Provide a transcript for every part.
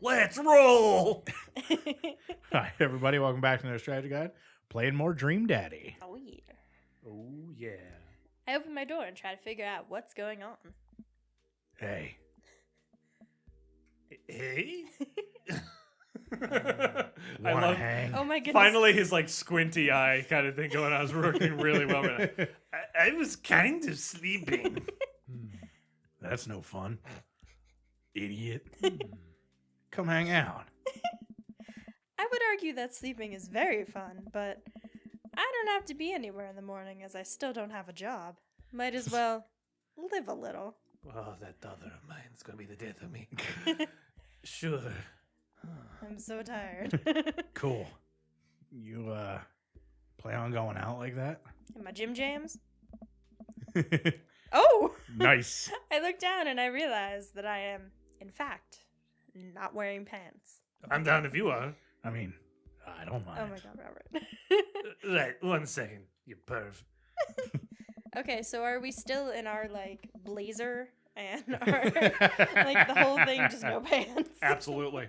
Let's roll! Hi, everybody. Welcome back to another strategy guide. Playing more Dream Daddy. Oh, yeah. Oh, yeah. I open my door and try to figure out what's going on. Hey. Hey? Wanna I love hang? Oh my goodness. finally his like squinty eye kind of thing going on. Is working really well right now. I was kind of sleeping. That's no fun. Idiot. Come hang out. I would argue that sleeping is very fun, but I don't have to be anywhere in the morning as I still don't have a job. Might as well live a little. Oh, that other of mine is going to be the death of me. Sure. I'm so tired. Cool. You, plan on going out like that? In my gym jams? Oh! Nice. I look down and I realize that I am, in fact, not wearing pants. I'm down if you are. I mean, I don't mind. Oh my god, Robert. Right, 1 second, you perv. Okay, so are we still in our, like, blazer and our, like, the whole thing, just no pants? Absolutely.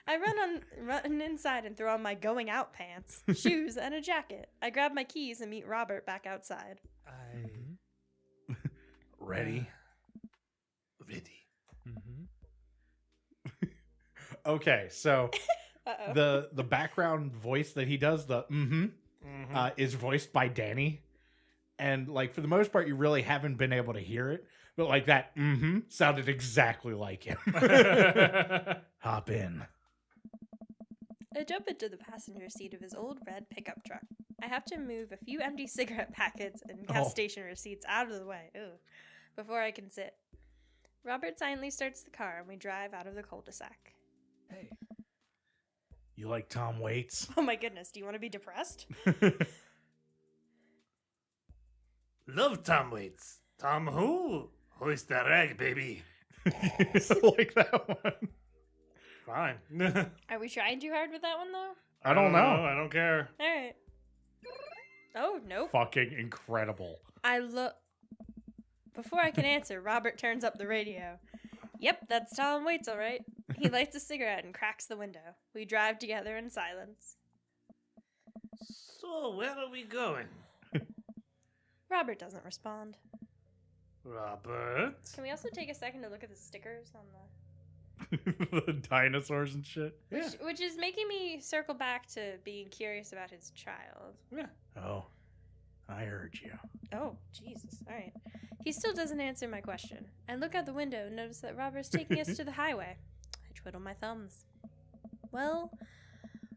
I run inside and throw on my going out pants, shoes, and a jacket. I grab my keys and meet Robert back outside. Ready? Ready. Okay, so Uh-oh. the background voice that he does, the is voiced by Danny. And, like, for the most part, you really haven't been able to hear it. But, like, that sounded exactly like him. Hop in. I jump into the passenger seat of his old red pickup truck. I have to move a few empty cigarette packets and gas station receipts out of the way before I can sit. Robert silently starts the car and we drive out of the cul-de-sac. Hey. You like Tom Waits? Oh my goodness, do you want to be depressed? Love Tom Waits. Tom who? Hoist that rag, baby. Like that one. Fine. Are we trying too hard with that one though? I don't know. I don't care. Alright. Oh, nope. Fucking incredible. Before I can answer, Robert turns up the radio. Yep, that's Tom Waits, all right. He lights a cigarette and cracks the window. We drive together in silence. So, where are we going? Robert doesn't respond. Robert? Can we also take a second to look at the stickers on The dinosaurs and shit. which is making me circle back to being curious about his child. Yeah. Oh, I heard you. Oh, Jesus. All right. He still doesn't answer my question. I look out the window and notice that Robert's taking us to the highway. I twiddle my thumbs. Well,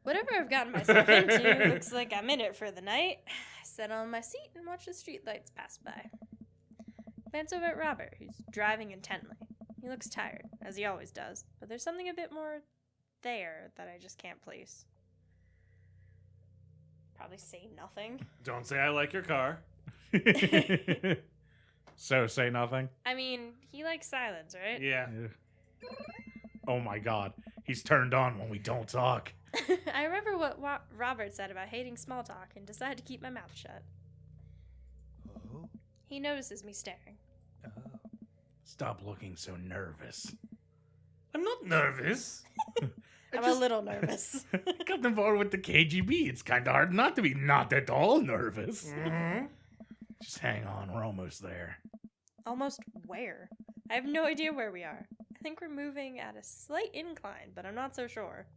whatever I've gotten myself into, looks like I'm in it for the night. I settle on my seat and watch the streetlights pass by. Glance over at Robert, who's driving intently. He looks tired, as he always does, but there's something a bit more there that I just can't place. Probably say nothing. Don't say I like your car. So, say nothing? I mean, he likes silence, right? Yeah. Oh my god. He's turned on when we don't talk. I remember what Robert said about hating small talk and decided to keep my mouth shut. Oh. He notices me staring. Stop looking so nervous. I'm not nervous. I'm a little nervous. Got involved with the KGB. It's kind of hard not to be not at all nervous. Mm-hmm. Just hang on. We're almost there. Almost where? I have no idea where we are. I think we're moving at a slight incline, but I'm not so sure.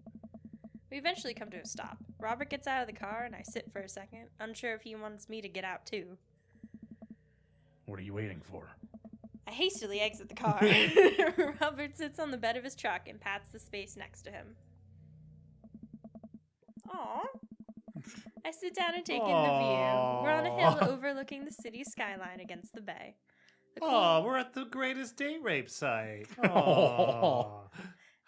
We eventually come to a stop. Robert gets out of the car and I sit for a second, unsure if he wants me to get out too. What are you waiting for? I hastily exit the car. Robert sits on the bed of his truck and pats the space next to him. Aww. I sit down and take in the view. We're on a hill overlooking the city skyline against the bay. Oh, we're at the greatest date rape site. Aw. Aw.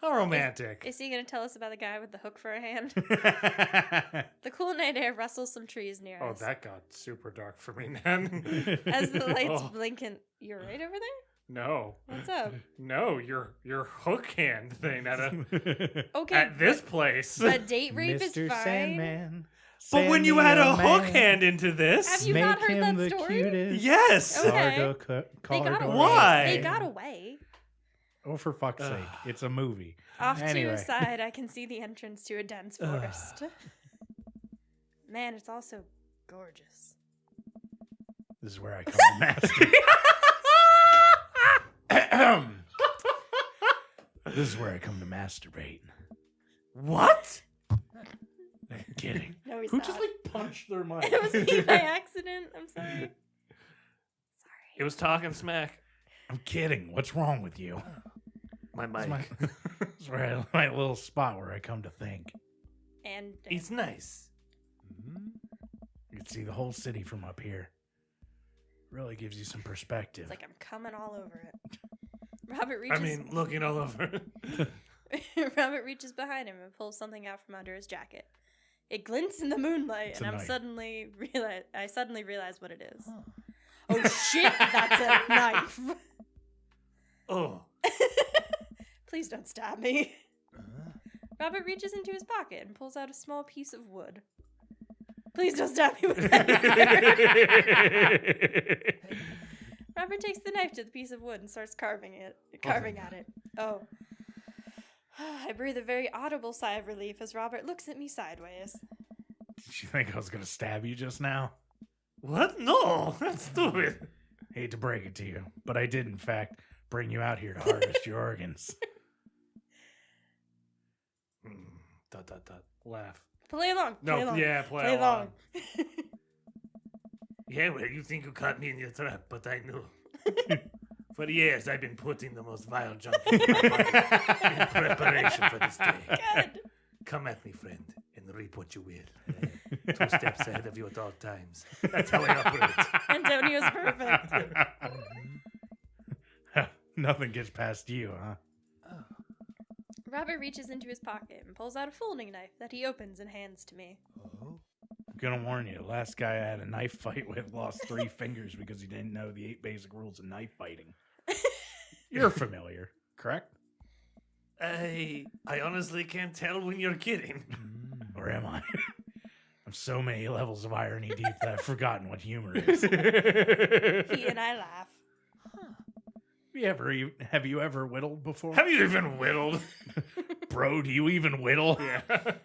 How romantic. Is he going to tell us about the guy with the hook for a hand? The cool night air rustles some trees near Oh, us. that got super dark for me, man. As the lights Oh. blink and... You're right over there? No. What's up? No, your hook hand thing Okay. at this place. But date rape is Mr. fine. Sandman. But when you add a hook hand into this, Have you not heard that story? yes. Okay. Cargo They got away. Why? They got away. Oh, for fuck's sake. It's a movie. Off to Anyway. the side, I can see the entrance to a dense forest. Man, it's also gorgeous. This is where I come to master. This is where I come to masturbate. What? I'm kidding. No, he's Who not. just like punched their mic? It was me by accident. I'm sorry. It was talking smack. I'm kidding. What's wrong with you? My This mic. is my little spot where I come to think. And It's nice. You can see the whole city from up here. Really gives you some perspective. it's like I'm coming all over it. Robert I reaches. mean, looking all over. Robert reaches behind him and pulls something out from under his jacket. It glints in the moonlight, It's and a I knife. suddenly realize what it is. Oh shit! That's a knife. Oh. Please don't stab me. Robert reaches into his pocket and pulls out a small piece of wood. Please don't stab me with that knife. Robert takes the knife to the piece of wood and starts carving at it. Oh. I breathe a very audible sigh of relief as Robert looks at me sideways. Did you think I was going to stab you just now? What? No, that's stupid. Hate to break it to you, but I did, in fact, bring you out here to harvest your organs. Dot, dot, dot. Laugh. Play along. No, Play along. yeah, Play along. Yeah, well, you think you caught me in your trap, but I knew. For years, I've been putting the most vile junk food in my body in preparation for this day. Good. Come at me, friend, and reap what you will. 2 steps ahead of you at all times. That's how I operate. Antonio's perfect. Nothing gets past you, huh? Robert reaches into his pocket and pulls out a folding knife that he opens and hands to me. I'm gonna warn you, the last guy I had a knife fight with lost 3 fingers because he didn't know the 8 basic rules of knife fighting. You're familiar, correct? I honestly can't tell when you're kidding. Or am I? I'm so many levels of irony deep that I've forgotten what humor is. He and I laugh. Have you ever whittled before? Have you even whittled? Bro, do you even whittle? Yeah.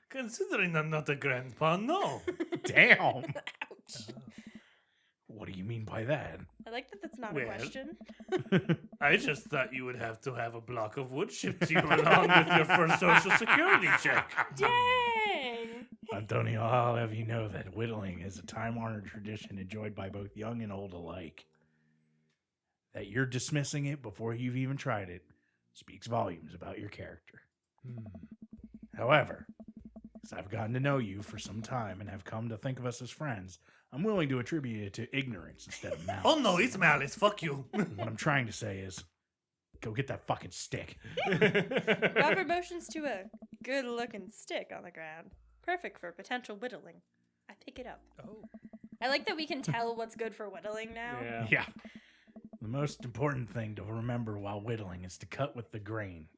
Considering I'm not a grandpa, no. Damn. Ouch. What do you mean by that? I like that that's not a Well. question. I just thought you would have to have a block of wood shipped to you along with your first social security check. Dang! Antonio, I'll have you know that whittling is a time-honored tradition enjoyed by both young and old alike. That you're dismissing it before you've even tried it speaks volumes about your character. However, as I've gotten to know you for some time and have come to think of us as friends, I'm willing to attribute it to ignorance instead of malice. Oh no, it's malice. Fuck you. What I'm trying to say is, go get that fucking stick. Robert motions to a good-looking stick on the ground. Perfect for potential whittling. I pick it up. Oh. I like that we can tell what's good for whittling now. Yeah. Yeah. The most important thing to remember while whittling is to cut with the grain,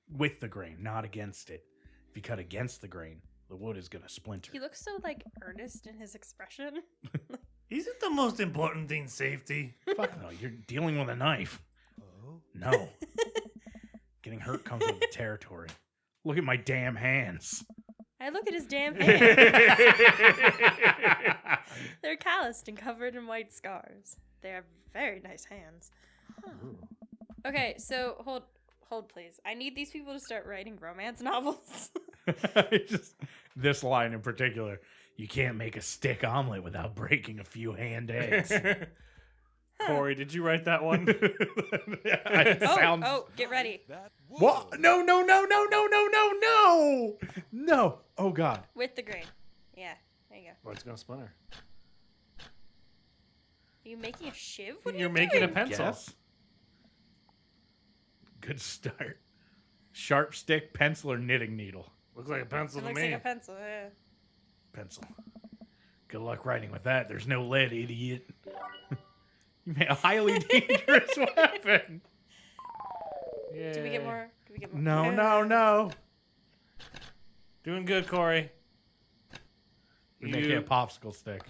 not against it. If you cut against the grain, the wood is going to splinter. He looks so, earnest in his expression. Isn't the most important thing safety? Fuck no, you're dealing with a knife. Oh. No. Getting hurt comes with the territory. Look at my damn hands. I look at his damn hands. They're calloused and covered in white scars. They are very nice hands. Okay, so hold please. I need these people to start writing romance novels. Just this line in particular. You can't make a stick omelet without breaking a few hand eggs. Corey, did you write that one? It sounds... Oh, get ready. That What? No. No. Oh, God. With the grain. Yeah, there you go. Well, it's gonna splinter. Are you making a shiv? What are You're you making a doing? pencil. Guess. Good start. Sharp stick, pencil, or knitting needle? Looks like a pencil It to looks me. like a pencil, yeah. Pencil. Good luck writing with that. There's no lead, idiot. You made a highly dangerous weapon. Do we get more? No. Doing good, Corey. You're making a popsicle stick.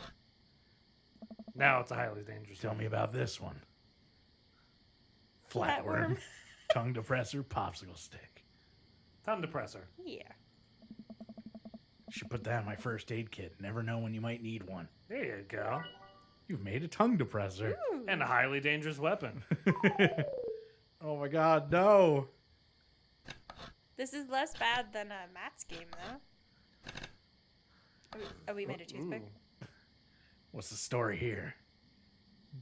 Now it's a highly dangerous. Tell me about this one. Flatworm. Flatworm. Tongue depressor, popsicle stick. Tongue depressor. Yeah. Should put that in my first aid kit. Never know when you might need one. There you go. You've made a tongue depressor. Ooh. And a highly dangerous weapon. Oh my god, no. This is less bad than Matt's game, though. Oh, we made a toothpick. Ooh. What's the story here?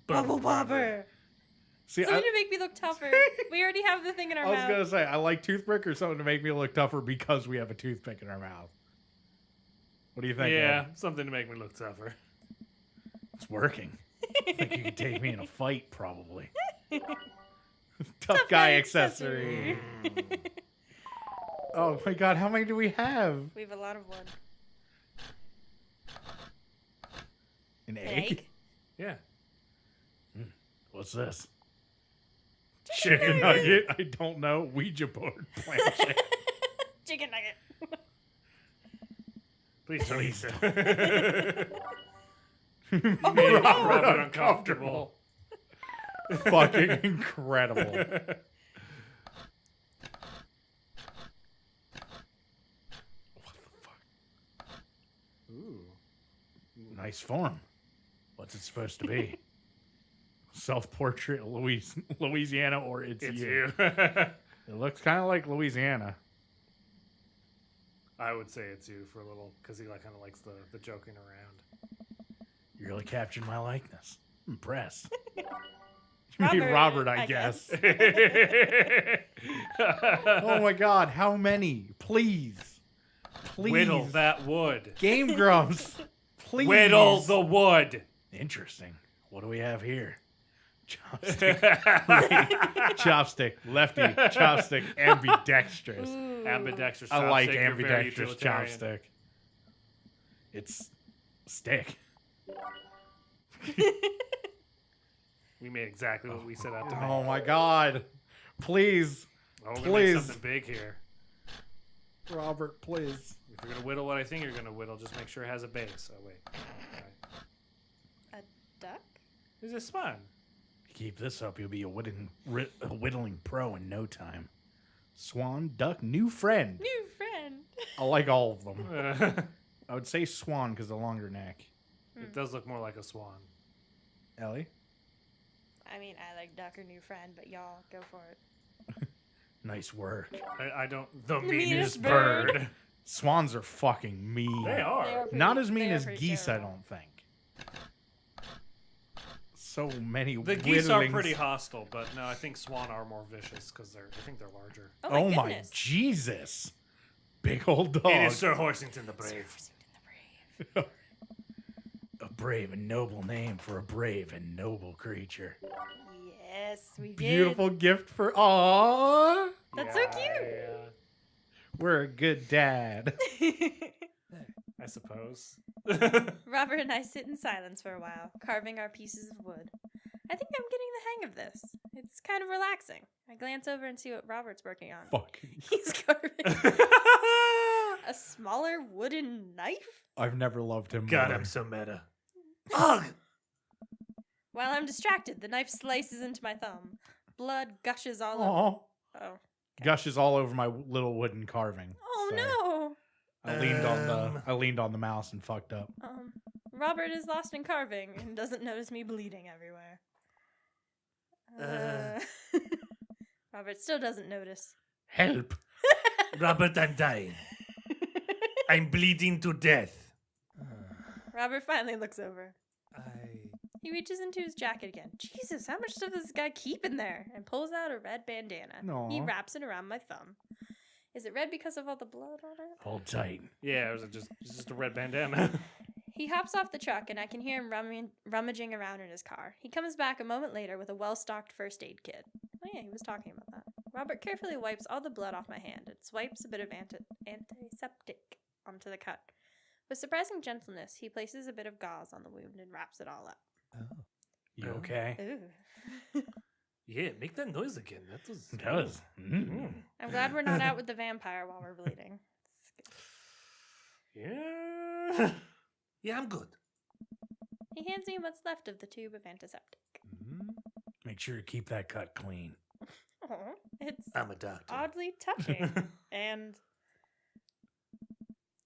Bubble bobber. See, Something to make me look tougher. We already have the thing in our I was mouth. gonna say I like toothpick or something to make me look tougher because we have a toothpick in our mouth. What do you think? Yeah, Ed? something to make me look tougher. It's working. I think you could take me in a fight, probably. Tough guy accessory. Oh my god, how many do we have? We have a lot of wood. An egg? Yeah. What's this? Chicken nugget? I don't know. Ouija board planchette. Chicken nugget. Please don't eat Please it. Oh, Made no. Robert uncomfortable. Fucking incredible. What the fuck? Ooh. Nice form. What's it supposed to be? Self-portrait of Louisiana or it's It's you? you. It looks kind of like Louisiana. I would say it's you for a little, because he kind of likes the joking around. You really captured my likeness. I'm impressed. Robert, I I guess. guess. Oh my god, how many? Please. Please. Whittle that wood. Game Grumps. Please. Whittle the wood. Interesting. What do we have here? Chopstick. Right. Chopstick. Lefty. Chopstick. Ambidextrous. Ooh. Ambidextrous. I like chopstick, you're very ambidextrous utilitarian. chopstick. It's stick. We made exactly what we set out to make. Oh my god. Please. Oh, we're gonna please. make something big here. Robert, please. If you're gonna whittle what I think you're gonna whittle, just make sure it has a base. Oh wait. All right. A duck? This is fun. Keep this up, you'll be a whittling pro in no time. Swan, duck, new friend. New friend. I like all of them. I would say swan because the longer neck. It does look more like a swan. Ellie? I mean, I like duck or new friend, but y'all go for it. Nice work. I don't. The meanest meanest bird. bird. Swans are fucking mean. They are. They are pretty- Not as mean they are as pretty geese, terrible. I don't think. So many The geese are whittlings. pretty hostile, but no, I think swan are more vicious because I think they're larger. Oh my goodness. Jesus. Big old dog. It is Sir Horsington the Brave. A brave and noble name for a brave and noble creature. Yes, we did. Beautiful gift for Aww. That's so cute. We're a good dad. I suppose. Robert and I sit in silence for a while, carving our pieces of wood. I think I'm getting the hang of this. It's kind of relaxing. I glance over and see what Robert's working on. Fucking. He's carving a smaller wooden knife? I've never loved him God, more. I'm so meta. Ugh! While I'm distracted, the knife slices into my thumb. Blood gushes all over. Aw. Oh. Gushes all over my little wooden carving. Oh Sorry. no. I leaned on the mouse and fucked up. Robert is lost in carving and doesn't notice me bleeding everywhere. Robert still doesn't notice. Help. Robert, I'm dying. I'm bleeding to death. Robert finally looks over. He reaches into his jacket again. Jesus, how much stuff does this guy keep in there? And pulls out a red bandana. Aw. He wraps it around my thumb. Is it red because of all the blood on it? Hold tight. Yeah, it was just a red bandana. He hops off the truck and I can hear him rummaging around in his car. He comes back a moment later with a well-stocked first aid kit. Oh yeah, he was talking about that. Robert carefully wipes all the blood off my hand and swipes a bit of antiseptic onto the cut. With surprising gentleness, he places a bit of gauze on the wound and wraps it all up. You okay? Ooh. Yeah, make that noise again. That was. It does. Mm. I'm glad we're not out with the vampire while we're bleeding. Yeah. Yeah, I'm good. He hands me what's left of the tube of antiseptic. Make sure to keep that cut clean. Aw. It's I'm a doctor. oddly touching and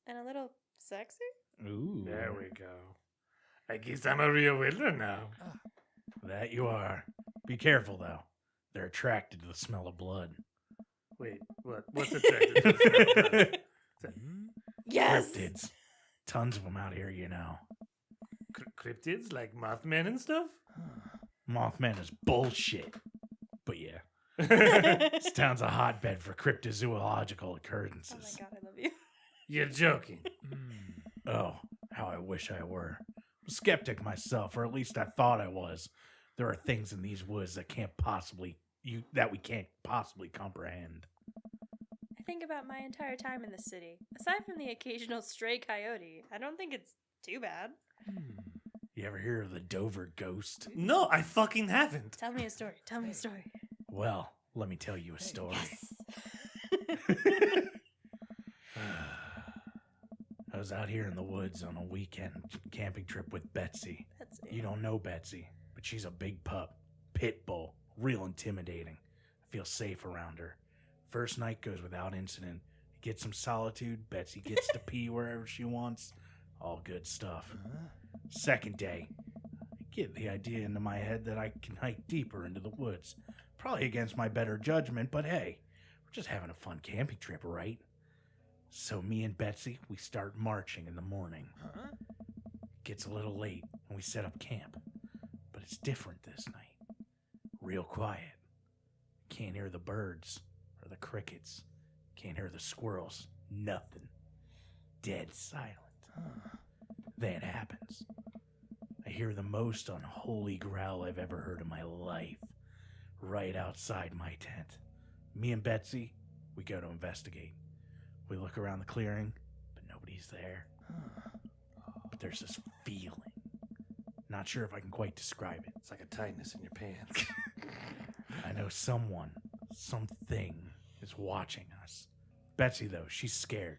a little sexy. Ooh. There we go. I guess I'm a real winner now. That you are. Be careful, though. They're attracted to the smell of blood. Wait, what? What's attracted to the smell? Yes. Cryptids. Tons of them out here, you know. Cryptids like Mothman and stuff? Mothman is bullshit. But yeah, this town's a hotbed for cryptozoological Oh my occurrences. god, I love you. You're joking. Oh, how I wish I were. I'm a skeptic myself, or at least I thought I was. There are things in these woods that we can't possibly comprehend. I think about my entire time in the city. Aside from the occasional stray coyote, I don't think it's too bad. You ever hear of the Dover ghost? No, I fucking haven't. Tell me a story. Tell me a story. Well, let me tell you a story. Yes. I was out here in the woods on a weekend camping trip with Betsy. That's You don't know Betsy, but she's a big pup. Pit bull. Real intimidating. I feel safe around her. First night goes without incident. Get some solitude. Betsy gets to pee wherever she wants. All good stuff. Second day, I get the idea into my head that I can hike deeper into the woods. Probably against my better judgment, but hey, we're just having a fun camping trip, right? So me and Betsy, we start marching in the morning. Gets a little late, and we set up camp. But it's different this night. Real quiet. Can't hear the birds or the crickets. Can't hear the squirrels. Nothing. Dead silent. Then it happens. I hear the most unholy growl I've ever heard in my life. Right outside my tent. Me and Betsy, we go to investigate. We look around the clearing, but nobody's there. But there's this feeling. Not sure if I can quite describe it. It's like a tightness in your pants. I know someone, something is watching us. Betsy, though, she's scared.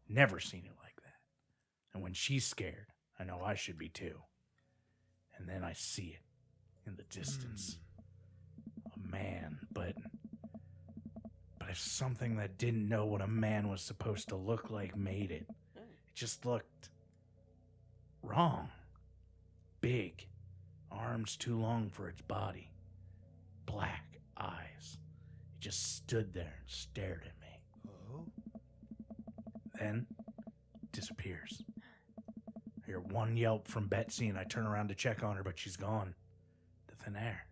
Never seen it like that. And when she's scared, I know I should be too. And then I see it in the distance. A man, but if something that didn't know what a man was supposed to look like made it. It just looked wrong. Big. Arms too long for its body. Black eyes. It just stood there and stared at me. Then disappears. I hear one yelp from Betsy and I turn around to check on her, but she's gone. To thin air.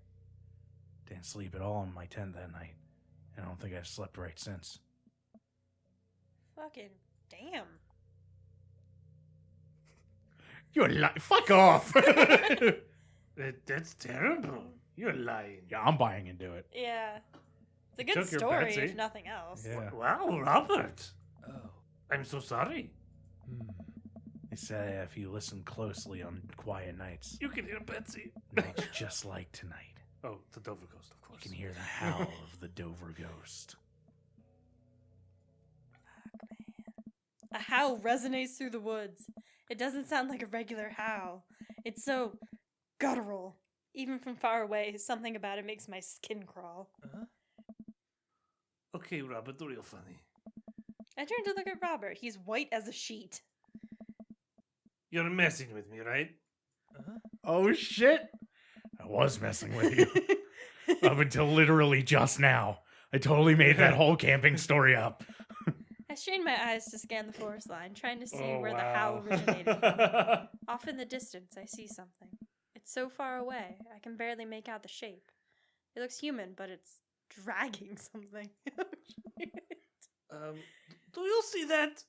Didn't sleep at all in my tent that night. I don't think I've slept right since. Fucking damn. You're lying. Fuck off. That's terrible. You're lying. Yeah, I'm buying into it. Yeah. It's a good Took your story, Betsy. if nothing else. Yeah. Wow, Robert. I'm so sorry. They say if you listen closely on quiet nights, You can hear Betsy. nights just like tonight, Oh, the Dover Ghost, of you course. can hear the howl of the Dover ghost. A howl resonates through the woods. It doesn't sound like a regular howl. It's so guttural. Even from far away, something about it makes my skin crawl. Okay, Robert, the real funny. I turn to look at Robert. He's white as a sheet. You're messing with me, right? Oh shit! I was messing with you. Up until literally just now. I totally made that whole camping story up. I strain my eyes to scan the forest line, trying to see Oh, where the wow. howl originated from. Off in the distance, I see something. It's so far away, I can barely make out the shape. It looks human, but it's dragging something. Do you see that?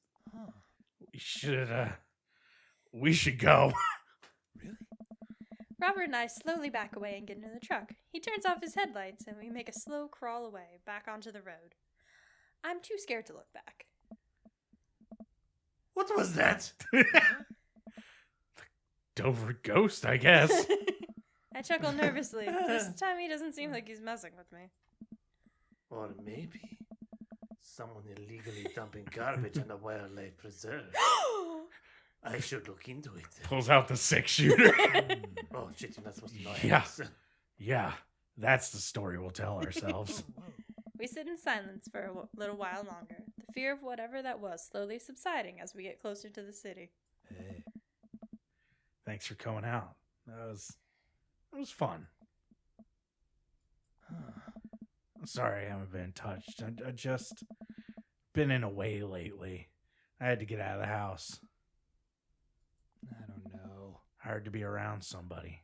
We should go. Robert and I slowly back away and get into the truck. He turns off his headlights, and we make a slow crawl away, back onto the road. I'm too scared to look back. What was that? Dover ghost, I guess. I chuckle nervously. This time he doesn't seem like he's messing with me. Or maybe someone illegally dumping garbage in a wildlife preserve. I should look into it. Pulls out the 6-shooter. Oh shit, you're not supposed to know. Yeah. Yeah, that's the story we'll tell ourselves. We sit in silence for a little while longer, the fear of whatever that was slowly subsiding as we get closer to the city. Hey. Thanks for coming out. That was fun. I'm sorry I haven't been in touch. I just been in a way lately. I had to get out of the house. I don't know. Hard to be around somebody.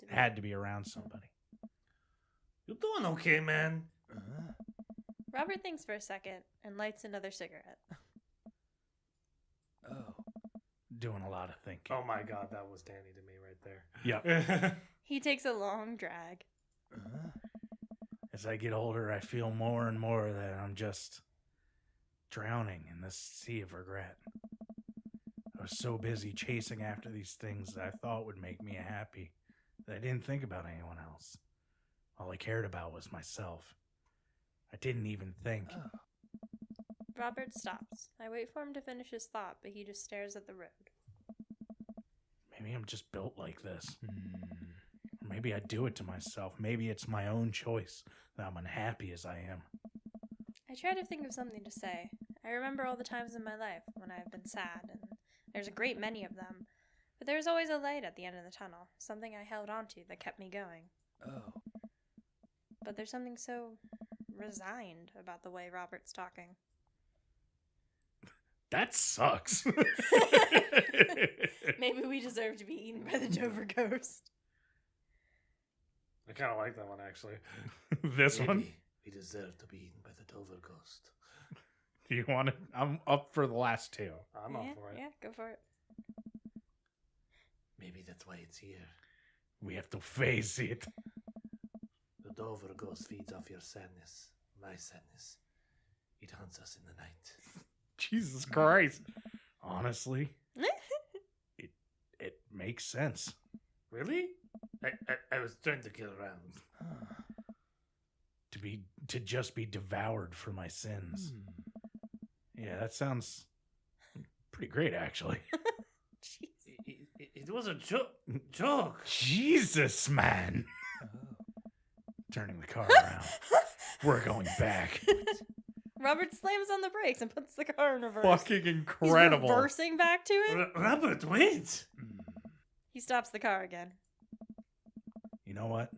Had to be around somebody. You doing okay, man? Robert thinks for a second and lights another cigarette. Oh. Doing a lot of thinking. Oh my god, that was Danny to me right there. Yep. He takes a long drag. As I get older, I feel more and more that I'm just drowning in this sea of regret. I was so busy chasing after these things that I thought would make me happy that I didn't think about anyone else. All I cared about was myself. I didn't even think. Robert stops. I wait for him to finish his thought, but he just stares at the road. Maybe I'm just built like this. Or maybe I do it to myself. Maybe it's my own choice that I'm unhappy as I am. I try to think of something to say. I remember all the times in my life when I've been sad, and there's a great many of them. But there's always a light at the end of the tunnel, something I held onto that kept me going. Oh. But there's something so resigned about the way Robert's talking. That sucks. Maybe we deserve to be eaten by the Dover ghost. I kind of like that one, actually. This one? Maybe we deserve to be eaten by the Dover ghost. Do you want it? I'm up for the last two. I'm up for it. Yeah, go for it. Maybe that's why it's here. We have to face it. The Dover ghost feeds off your sadness, my sadness. It hunts us in the night. Jesus Christ. Honestly, it makes sense. Really? I was trying to get around. To just be devoured for my sins. Yeah, that sounds pretty great, actually. Jeez. It was a joke. Jesus, man. Oh. Turning the car around. We're going back. Robert slams on the brakes and puts the car in reverse. Fucking incredible. He's reversing back to it. Robert, wait. He stops the car again. You know what?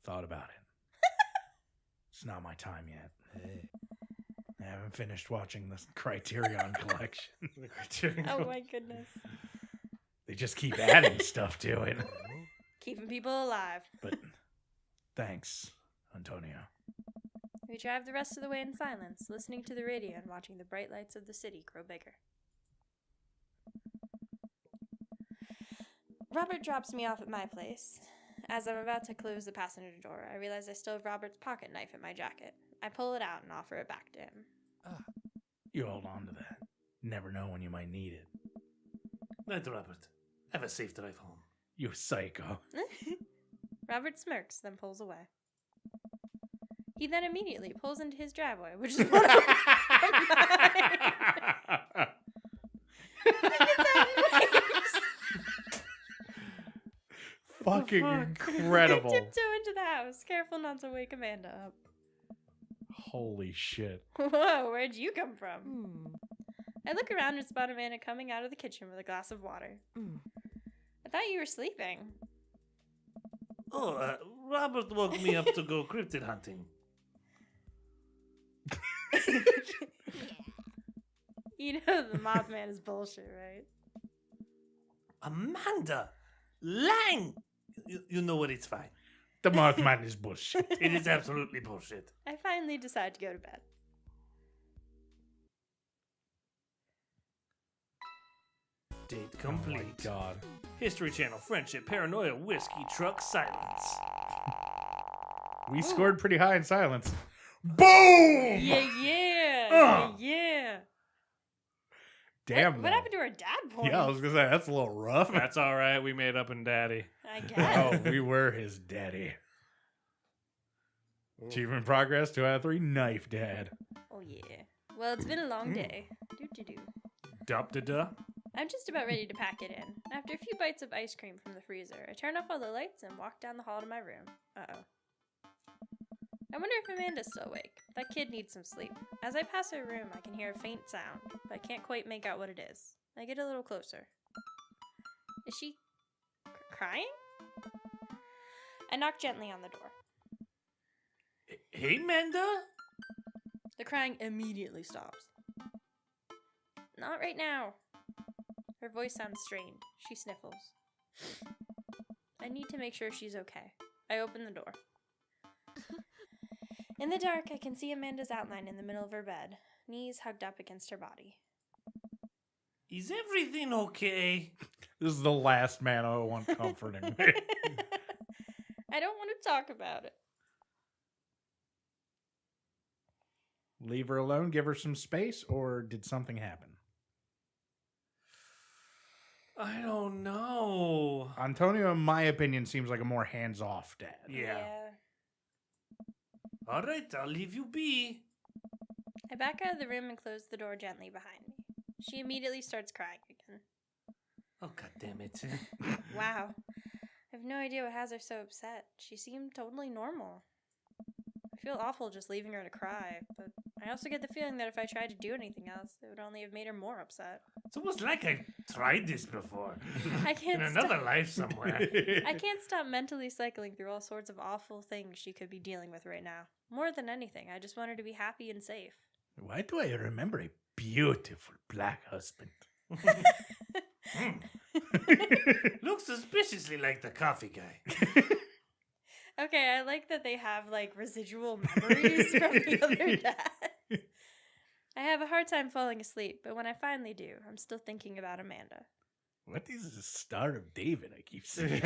Thought about it. It's not my time yet. Hey. I haven't finished watching the Criterion collection. The Criterion Oh Ghost. my goodness. They just keep adding stuff to it. Keeping people alive. But thanks, Antonio. We drive the rest of the way in silence, listening to the radio and watching the bright lights of the city grow bigger. Robert drops me off at my place. As I'm about to close the passenger door, I realize I still have Robert's pocket knife in my jacket. I pull it out and offer it back to him. You hold on to that. Never know when you might need it. Night, Robert. Have a safe drive home. You psycho. Robert smirks, then pulls away. He then immediately pulls into his driveway, which is one of Fucking incredible. I tiptoe into the house, careful not to wake Amanda up. Holy shit. Whoa, where'd you come from? I look around and spot Amanda coming out of the kitchen with a glass of water. I thought you were sleeping. Oh, Robert woke me up to go cryptid hunting. You know the Mothman is bullshit, right? Amanda! Lang! You know what? It's fine. The Mothman is bullshit. It is absolutely bullshit. I finally decide to go to bed. Date complete. Oh my god. History Channel, friendship, paranoia, whiskey, truck, silence. We scored pretty high in silence. Boom! Yeah. Damn. What happened to our dad points? Yeah, I was gonna say that's a little rough. That's all right. We made up in Daddy. I guess. Oh, we were his daddy. Achievement progress, 2 out of 3. Knife dad. Oh yeah. Well, it's been a long day. Do. Dup-da-duh. I'm just about ready to pack it in. After a few bites of ice cream from the freezer, I turn off all the lights and walk down the hall to my room. Uh-oh. I wonder if Amanda's still awake. That kid needs some sleep. As I pass her room, I can hear a faint sound, but I can't quite make out what it is. I get a little closer. Is she crying? I knock gently on the door. Hey, Amanda? The crying immediately stops. Not right now. Her voice sounds strained. She sniffles. I need to make sure she's okay. I open the door. In the dark, I can see Amanda's outline in the middle of her bed, knees hugged up against her body. Is everything okay? This is the last man I want comforting me. I don't want to talk about it. Leave her alone, give her some space, or did something happen? I don't know. Antonio, in my opinion, seems like a more hands-off dad. Yeah. All right, I'll leave you be. I back out of the room and close the door gently behind me. She immediately starts crying again. Oh, God damn it. Wow. I have no idea what has her so upset. She seemed totally normal. I feel awful just leaving her to cry, but I also get the feeling that if I tried to do anything else, it would only have made her more upset. It's almost like I tried this before. I can't In another life somewhere. I can't stop mentally cycling through all sorts of awful things she could be dealing with right now. More than anything, I just want her to be happy and safe. Why do I remember a beautiful black husband? Looks suspiciously like the coffee guy. Okay, I like that they have, like, residual memories from the other dads. I have a hard time falling asleep, but when I finally do, I'm still thinking about Amanda. What is the Star of David I keep saying?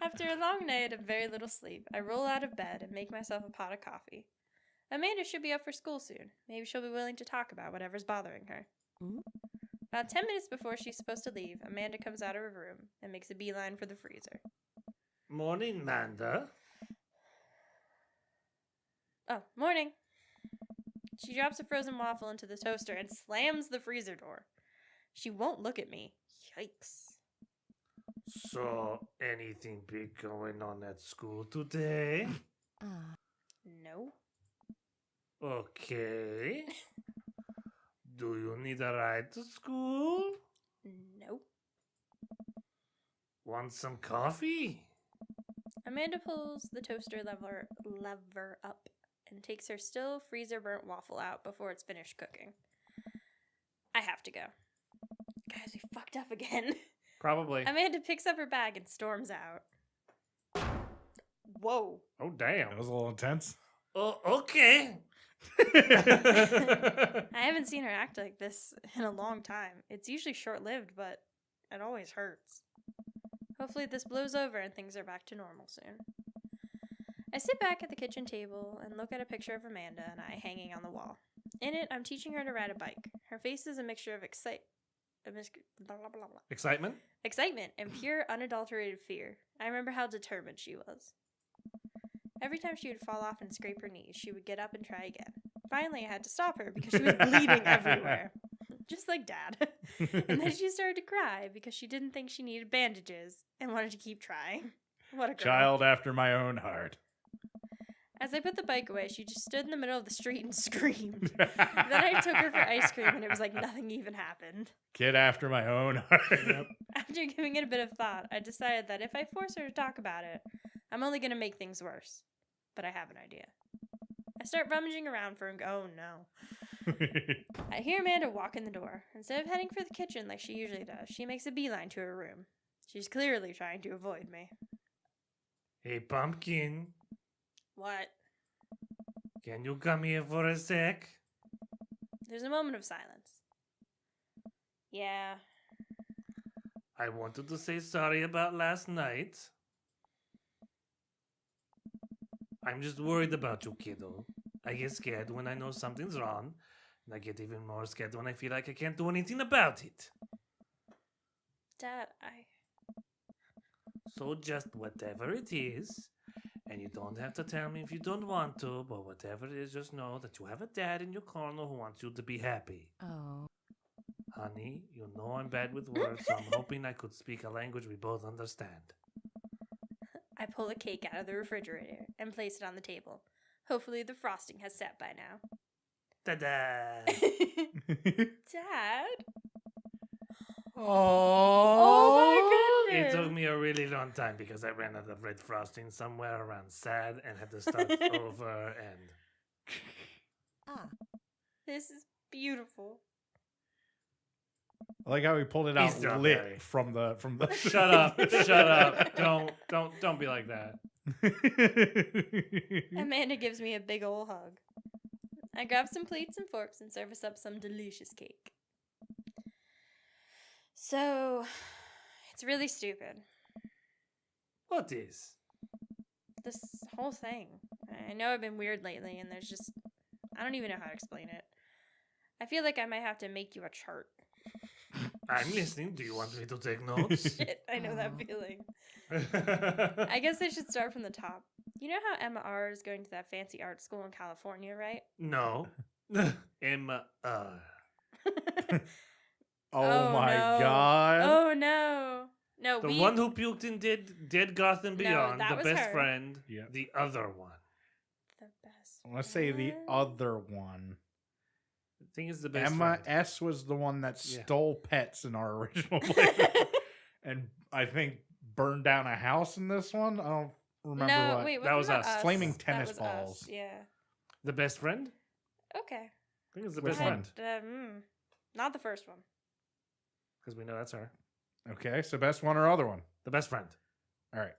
After a long night of very little sleep, I roll out of bed and make myself a pot of coffee. Amanda should be up for school soon. Maybe she'll be willing to talk about whatever's bothering her. About 10 minutes before she's supposed to leave, Amanda comes out of her room and makes a beeline for the freezer. Morning, Amanda. Oh, morning. She drops a frozen waffle into the toaster and slams the freezer door. She won't look at me. Yikes. So, anything big going on at school today? No. Okay. Do you need a ride to school? Nope. Want some coffee? Amanda pulls the toaster lever up and takes her still freezer burnt waffle out before it's finished cooking. I have to go. Guys, we fucked up again. Probably. Amanda picks up her bag and storms out. Whoa. Oh, damn. That was a little intense. Oh, okay. I haven't seen her act like this in a long time. It's usually short-lived, but it always hurts. Hopefully this blows over and things are back to normal soon. I sit back at the kitchen table and look at a picture of Amanda and I hanging on the wall. In it, I'm teaching her to ride a bike. Her face is a mixture of Excitement? excitement and pure, unadulterated fear. I remember how determined she was. Every time she would fall off and scrape her knees, she would get up and try again. Finally, I had to stop her because she was bleeding everywhere. Just like Dad. And then she started to cry because she didn't think she needed bandages and wanted to keep trying. What a girl. Child after my own heart. As I put the bike away, she just stood in the middle of the street and screamed. Then I took her for ice cream and it was like nothing even happened. Kid after my own heart. Yep. After giving it a bit of thought, I decided that if I force her to talk about it, I'm only going to make things worse. But I have an idea. I start rummaging around for oh no. I hear Amanda walk in the door. Instead of heading for the kitchen like she usually does, she makes a beeline to her room. She's clearly trying to avoid me. Hey, Pumpkin. What? Can you come here for a sec? There's a moment of silence. Yeah. I wanted to say sorry about last night. I'm just worried about you, kiddo. I get scared when I know something's wrong, and I get even more scared when I feel like I can't do anything about it. Dad, So just whatever it is, and you don't have to tell me if you don't want to, but whatever it is, just know that you have a dad in your corner who wants you to be happy. Oh. Honey, you know I'm bad with words, so I'm hoping I could speak a language we both understand. I pull a cake out of the refrigerator and place it on the table. Hopefully the frosting has set by now. Ta-da! Dad? Oh, my It goodness. took me a really long time because I ran out of red frosting somewhere around sad and had to start over and... This is beautiful. I like how he pulled it out Strawberry. lit from the Shut up. Shut up. Don't be like that. Amanda gives me a big ol' hug. I grab some plates and forks and serve us up some delicious cake. So, it's really stupid. What is? This whole thing. I know I've been weird lately, and there's just... I don't even know how to explain it. I feel like I might have to make you a chart. I'm listening. Do you want me to take notes? Shit, I know that feeling. I guess I should start from the top. You know how Emma R. is going to that fancy art school in California, right? No. Emma. Oh my no. god. Oh no. No, The one who puked in Dead Goth and No, Beyond. that The was best her. friend. Yeah. The other one. The best. I want to say the friend? other one. I think it's the best Emma friend. S was the one that Yeah. stole pets in our original playthrough. And I think burned down a house in this one. I don't remember no, what. wait, That wasn't was that us. Flaming That tennis was us, balls. Yeah. The best friend? Okay. I think it's the Which best one? friend. Not the first one. Because we know that's her. Okay, so best one or other one? The best friend. All right.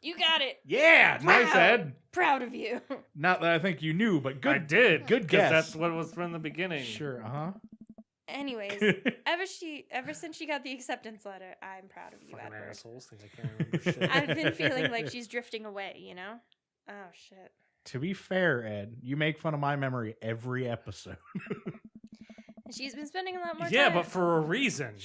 You got it. Yeah, nice, Wow. Ed. Proud of you. Not that I think you knew, but good. I did. good 'cause guess. That's what was from the beginning. Sure, uh Anyways, huh. ever since she got the acceptance letter, I'm proud of you, Fucking Edward. assholes think I can't remember shit. I've been feeling like she's drifting away, you know? Oh shit. To be fair, Ed, you make fun of my memory every episode. And she's been spending a lot more Yeah, time. but for a reason.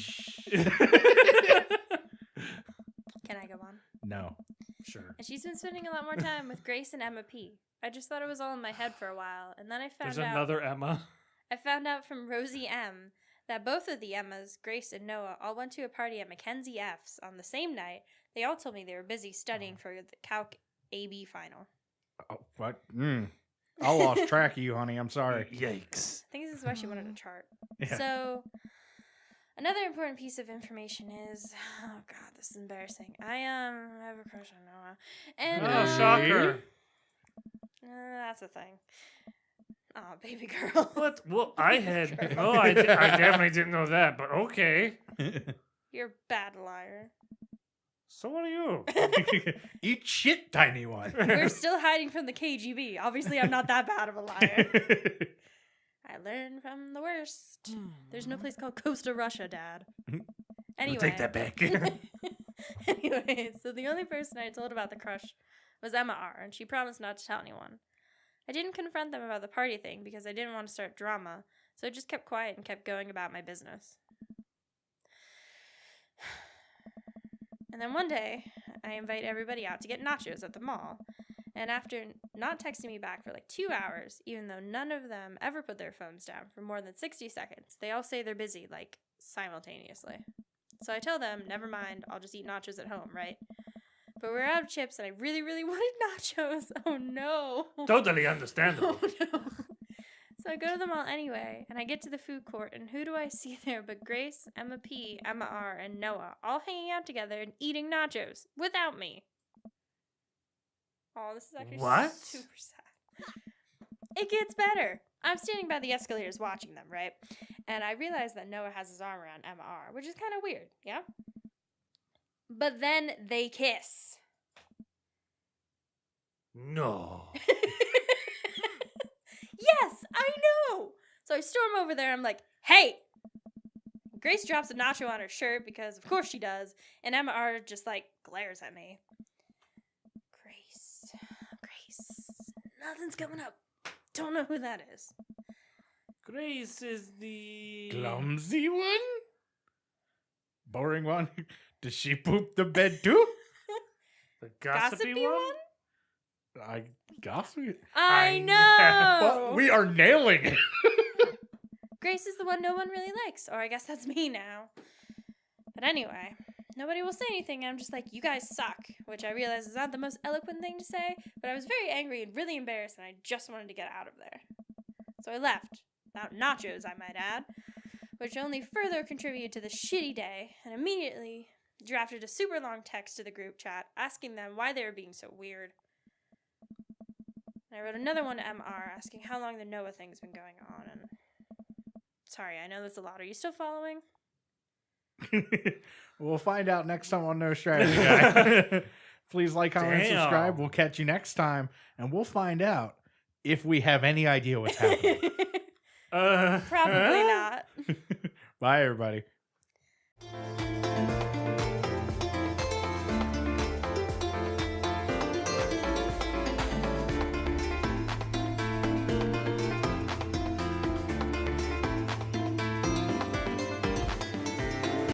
Can I go on? No. Sure. And she's been spending a lot more time with Grace and Emma P. I just thought it was all in my head for a while, and then I found There's out another Emma. I found out from Rosie M that both of the Emmas, Grace and Noah, all went to a party at Mackenzie F's on the same night. They all told me they were busy studying for the Calc AB final. Oh, what? I lost track of you, honey. I'm sorry. Yikes. I think this is why she wanted a chart. Yeah. So, another important piece of information is, oh god, this is embarrassing. I have a crush on Noah, and Oh, shocker. that's a thing. Oh, baby girl. What? Well, I had. Girl. No, I definitely didn't know that, but okay. You're a bad liar. So are you. Eat shit, tiny one. We're still hiding from the KGB. Obviously, I'm not that bad of a liar. I learned from the worst. There's no place called Costa Russia, Dad. Anyway. We'll take that back. Anyway, so the only person I told about the crush was Emma R, and she promised not to tell anyone. I didn't confront them about the party thing because I didn't want to start drama, so I just kept quiet and kept going about my business. And then one day, I invite everybody out to get nachos at the mall. And after not texting me back for like 2 hours, even though none of them ever put their phones down for more than 60 seconds, they all say they're busy, like, simultaneously. So I tell them, never mind, I'll just eat nachos at home, right? But we're out of chips, and I really, really wanted nachos. Oh, no. Totally understandable. Oh, no. So I go to the mall anyway, and I get to the food court, and who do I see there but Grace, Emma P, Emma R, and Noah, all hanging out together and eating nachos without me. Oh, this is actually What? super sad. It gets better. I'm standing by the escalators watching them, right? And I realize that Noah has his arm around Emma R, which is kind of weird, yeah? But then they kiss. No. Yes, I know. So I storm over there. I'm like, hey. Grace drops a nacho on her shirt because, of course, she does. And Emma R just like glares at me. Grace, nothing's coming up. Don't know who that is. Grace is the. Clumsy one? Boring one? Does she poop the bed too? The gossipy, one? I gossipy. I I know. Well, we are nailing it. Grace is the one no one really likes, or I guess that's me now. But anyway, nobody will say anything. I'm just like, you guys suck, which I realize is not the most eloquent thing to say, but I was very angry and really embarrassed, and I just wanted to get out of there. So I left, without nachos, I might add, which only further contributed to the shitty day, and immediately drafted a super long text to the group chat asking them why they were being so weird. And I wrote another one to MR asking how long the Noah thing's been going on, and sorry, I know that's a lot. Are you still following? We'll find out next time on No Strategy Guy. Please like, comment, and Damn. subscribe. We'll catch you next time, and we'll find out if we have any idea what's happening. Probably not. Bye, everybody.